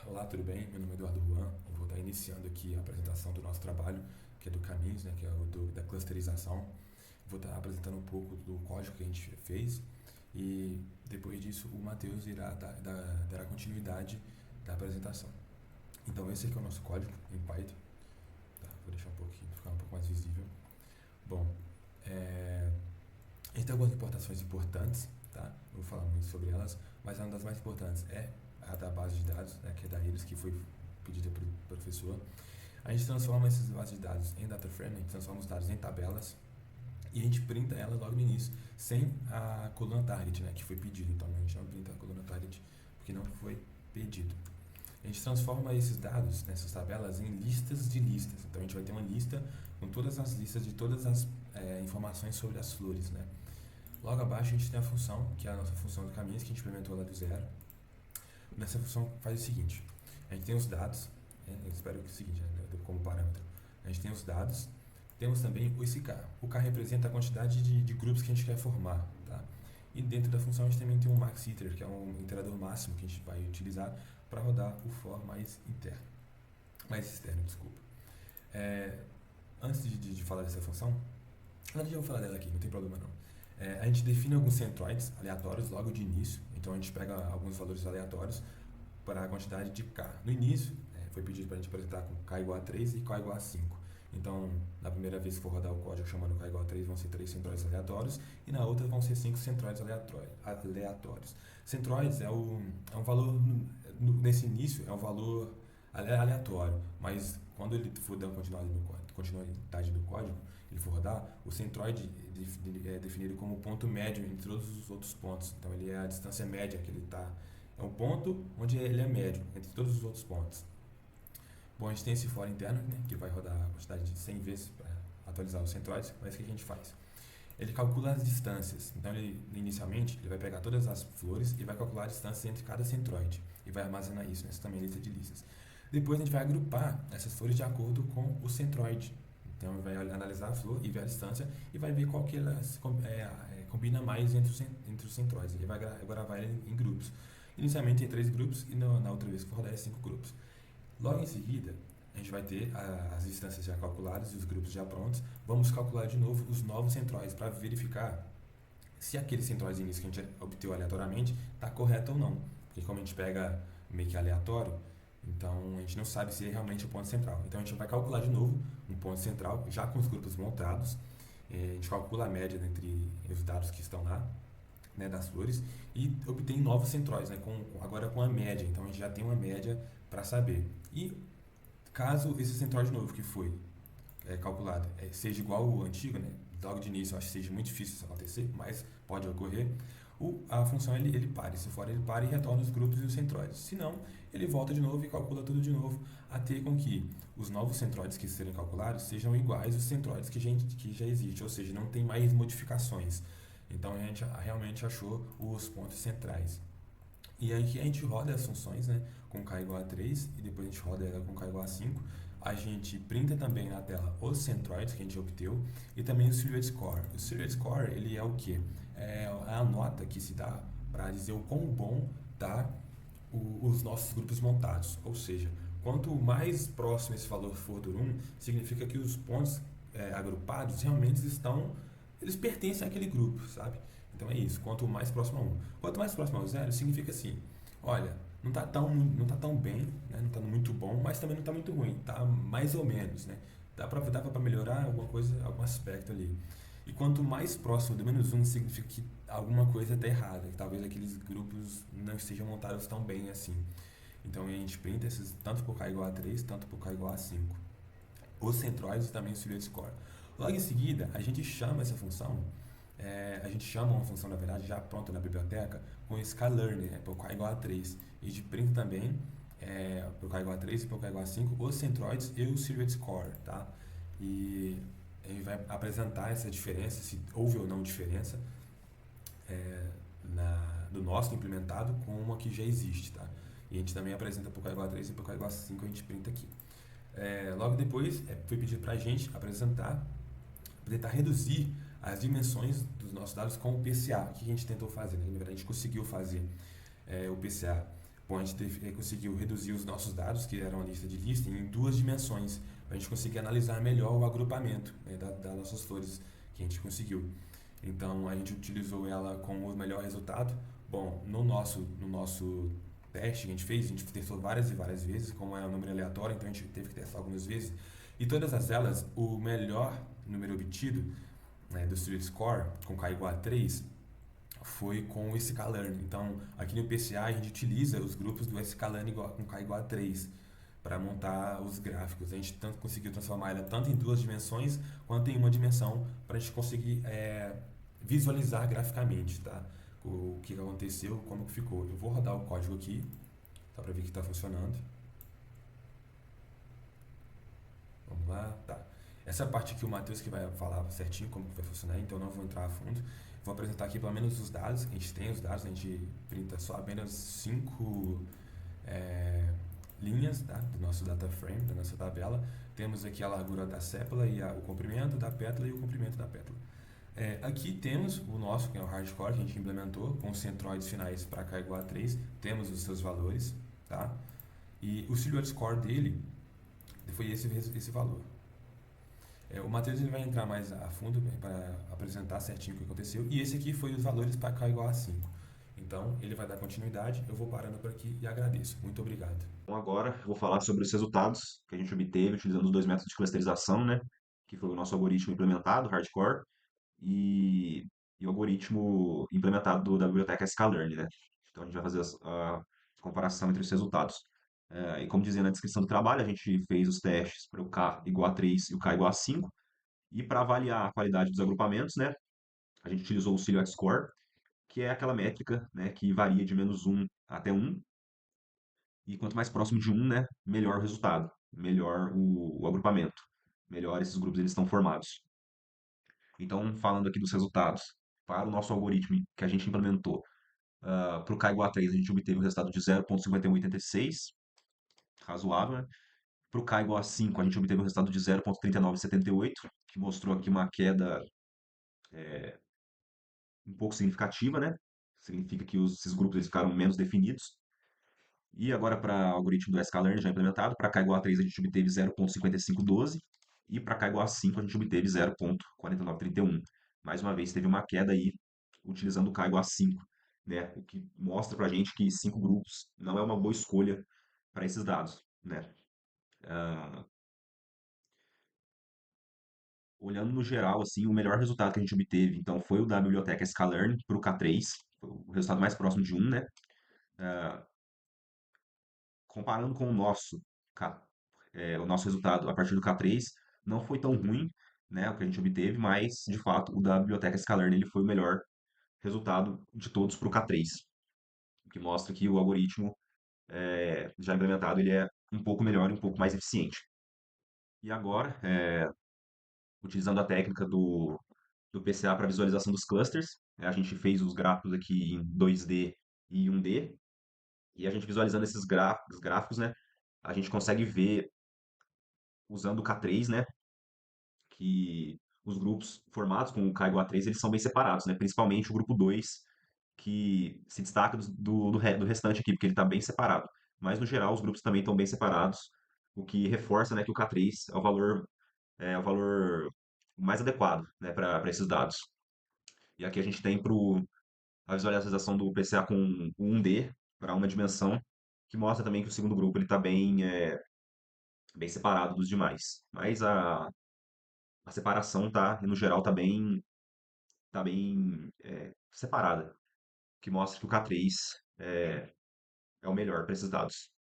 Olá, tudo bem? Meu nome é Eduardo Juan. Eu vou estar iniciando aqui a apresentação do nosso trabalho, que é do Caminhos, né, que é da clusterização. Vou estar apresentando um pouco do código que a gente fez e depois disso o Matheus irá dar continuidade da apresentação. Então esse aqui é o nosso código em Python. Tá? Vou deixar um pouquinho, ficar um pouco mais visível. Bom, a gente tem algumas importações importantes, tá? Não vou falar muito sobre elas, mas uma das mais importantes é a da base de dados, né, que é da Iris, que foi pedida pelo professor. A gente transforma essas bases de dados em data frame, a gente transforma os dados em tabelas e a gente printa elas logo no início, sem a coluna target, né, que foi pedido. Então a gente não printa a coluna target porque não foi pedido. A gente transforma esses dados, nessas tabelas, em listas de listas. Então a gente vai ter uma lista com todas as listas de todas as informações sobre as flores, né? Logo abaixo a gente tem a função, que é a nossa função de caminhos, que a gente implementou lá do zero. Nessa função faz o seguinte: a gente tem os dados, né, eu espero que é o seguinte, né, como parâmetro. A gente tem os dados, temos também esse K. O K representa a quantidade de grupos que a gente quer formar. Tá? E dentro da função a gente também tem um max iter, que é um iterador máximo que a gente vai utilizar para rodar o for mais externo, desculpa. Antes de falar dessa função, na verdade eu vou falar dela aqui, não tem problema não. A gente define alguns centroids aleatórios logo de início, então a gente pega alguns valores aleatórios para a quantidade de K. No início, foi pedido para a gente apresentar com K igual a 3 e K igual a 5. Então, na primeira vez que for rodar o código chamando K igual a 3, vão ser 3 centroids aleatórios, e na outra vão ser 5 centroids aleatórios. Centroids é um valor, nesse início, é um valor aleatório, mas quando ele for dar continuidade do código, ele for rodar, o centroid é definido como ponto médio entre todos os outros pontos. Então ele é a distância média que ele está. É um ponto onde ele é médio entre todos os outros pontos. Bom, a gente tem esse for interno, né, que vai rodar a quantidade de 100 vezes para atualizar os centroids. Mas o que a gente faz? Ele calcula as distâncias. Então, inicialmente, ele vai pegar todas as flores e vai calcular a distância entre cada centroide. E vai armazenar isso nessa também lista de listas. Depois, a gente vai agrupar essas flores de acordo com o centroide. Então, ele vai analisar a flor e ver a distância e vai ver qual que ela combina mais entre os centroides. Ele vai gravar ele em grupos. Inicialmente, tem 3 grupos e na outra vez que for rodar, é 5 grupos. Logo em seguida, a gente vai ter as distâncias já calculadas e os grupos já prontos. Vamos calcular de novo os novos centroides para verificar se aquele centroide início que a gente obteve aleatoriamente está correto ou não. Porque como a gente pega meio que aleatório, então a gente não sabe se é realmente o ponto central. Então a gente vai calcular de novo um ponto central, já com os grupos montados. A gente calcula a média entre os dados que estão lá, né, das flores, e obtém novos centróides, né, agora com a média. Então a gente já tem uma média para saber. E caso esse centroide novo que foi calculado seja igual ao antigo, né, logo de início eu acho que seja muito difícil isso acontecer, mas pode ocorrer, a função ele para. Se for, ele para e retorna os grupos e os centroides. Se não, ele volta de novo e calcula tudo de novo, até com que os novos centroides que serem calculados sejam iguais aos centroides que já existem, ou seja, não tem mais modificações. Então a gente realmente achou os pontos centrais. E aí a gente roda as funções, né, com K igual a 3 e depois a gente roda ela com K igual a 5. A gente printa também na tela os centroids que a gente obteve e também o silhouette score. O silhouette score ele é o que? É a nota que se dá para dizer o quão bom tá os nossos grupos montados. Ou seja, quanto mais próximo esse valor for do 1, significa que os pontos agrupados realmente eles pertencem àquele grupo, sabe? Então é isso, quanto mais próximo a 1. Quanto mais próximo ao 0, significa assim, olha, não tá tão bem, né? Não está muito bom, mas também não está muito ruim, tá mais ou menos, né? Dá para melhorar alguma coisa, algum aspecto ali. E quanto mais próximo do menos 1, significa que alguma coisa está errada, que talvez aqueles grupos não estejam montados tão bem assim. Então a gente printa esses tanto por K igual a 3, tanto por K igual a 5. Os centroides e também o silhouette score. Logo em seguida, a gente chama essa função, a gente chama uma função, na verdade, já pronta na biblioteca, com scalarner, né, por K igual a 3. E a gente printa também, por K igual a 3 e por K igual a 5, os centroides e o silhouette score, tá? E a gente vai apresentar essa diferença, se houve ou não diferença, do nosso implementado com uma que já existe, tá? E a gente também apresenta por K igual a 3 e por K igual a 5, a gente printa aqui. Logo depois, foi pedido para a gente tentar reduzir as dimensões dos nossos dados com o PCA. O que a gente tentou fazer? Na verdade, a gente conseguiu fazer o PCA Bom, a gente conseguiu reduzir os nossos dados, que eram a lista de lista, em duas dimensões, para a gente conseguir analisar melhor o agrupamento, né, das nossas flores que a gente conseguiu. Então a gente utilizou ela com o melhor resultado. Bom, no nosso teste que a gente testou várias e várias vezes, como é um número aleatório, então a gente teve que testar algumas vezes. E todas elas, o melhor número obtido, né, do Street Score, com K igual a 3, foi com o sklearn. Então, aqui no PCA a gente utiliza os grupos do sklearn com K igual a 3 para montar os gráficos. A gente tanto conseguiu transformar ela tanto em duas dimensões quanto em uma dimensão para a gente conseguir visualizar graficamente, tá? O que aconteceu, como que ficou. Eu vou rodar o código aqui, só para ver que está funcionando. Vamos lá, tá. Essa parte aqui o Matheus que vai falar certinho como que vai funcionar, então eu não vou entrar a fundo. Vou apresentar aqui pelo menos os dados, a gente tem os dados, a gente printa só apenas 5 linhas, tá, do nosso data frame, da nossa tabela. Temos aqui a largura da sépala e o comprimento da pétala e o comprimento da pétala. Aqui temos o nosso, que é o hardcore, que a gente implementou, com os centroides finais para K igual a 3. Temos os seus valores, tá? E o silhouette score dele foi esse valor. O Matheus ele vai entrar mais a fundo para apresentar certinho o que aconteceu. E esse aqui foi os valores para K igual a 5. Então, ele vai dar continuidade. Eu vou parando por aqui e agradeço. Muito obrigado. Então agora eu vou falar sobre os resultados que a gente obteve utilizando os dois métodos de clusterização, né? Que foi o nosso algoritmo implementado, hardcore, e, e o algoritmo implementado da biblioteca sklearn, né? Então a gente vai fazer a comparação entre os resultados. E como dizia na descrição do trabalho, a gente fez os testes para o K igual a 3 e o K igual a 5. E para avaliar a qualidade dos agrupamentos, né? A gente utilizou o Silhouette Score, que é aquela métrica, né, que varia de -1 até 1. E quanto mais próximo de 1, né, melhor o resultado, melhor o agrupamento, melhor esses grupos eles estão formados. Então, falando aqui dos resultados, para o nosso algoritmo que a gente implementou, para o K igual a 3, a gente obteve o resultado de 0,5186, razoável, né? Para o K igual a 5, a gente obteve o resultado de 0,3978, que mostrou aqui uma queda um pouco significativa, né? Significa que esses grupos eles ficaram menos definidos. E agora para o algoritmo do sklearn já implementado, para k igual a 3 a gente obteve 0,5512 e para k igual a 5 a gente obteve 0,4931. Mais uma vez teve uma queda aí utilizando o k igual a 5, né? O que mostra para a gente que 5 grupos não é uma boa escolha para esses dados, né? Ah, olhando no geral, assim, o melhor resultado que a gente obteve, então, foi o da biblioteca sklearn para o K3, foi o resultado mais próximo de 1, né? Ah, comparando com o nosso, o nosso resultado a partir do K3, não foi tão ruim, né, o que a gente obteve, mas, de fato, o da biblioteca sklearn ele foi o melhor resultado de todos para o K3, o que mostra que o algoritmo já implementado ele é um pouco melhor e um pouco mais eficiente. E agora, utilizando a técnica do PCA para visualização dos clusters, a gente fez os gráficos aqui em 2D e 1D, e a gente visualizando esses gráficos, né, a gente consegue ver, usando o K3, né, que os grupos formados com o K igual a 3, eles são bem separados, né? Principalmente o grupo 2, que se destaca do restante aqui, porque ele está bem separado. Mas, no geral, os grupos também estão bem separados, o que reforça, né, que o K3 é o valor mais adequado, né, para esses dados. E aqui a gente tem a visualização do PCA com o 1D para uma dimensão, que mostra também que o segundo grupo ele está bem separado dos demais. Mas a separação tá, no geral, tá bem separada, que mostra que o K3 é o melhor para esses dados.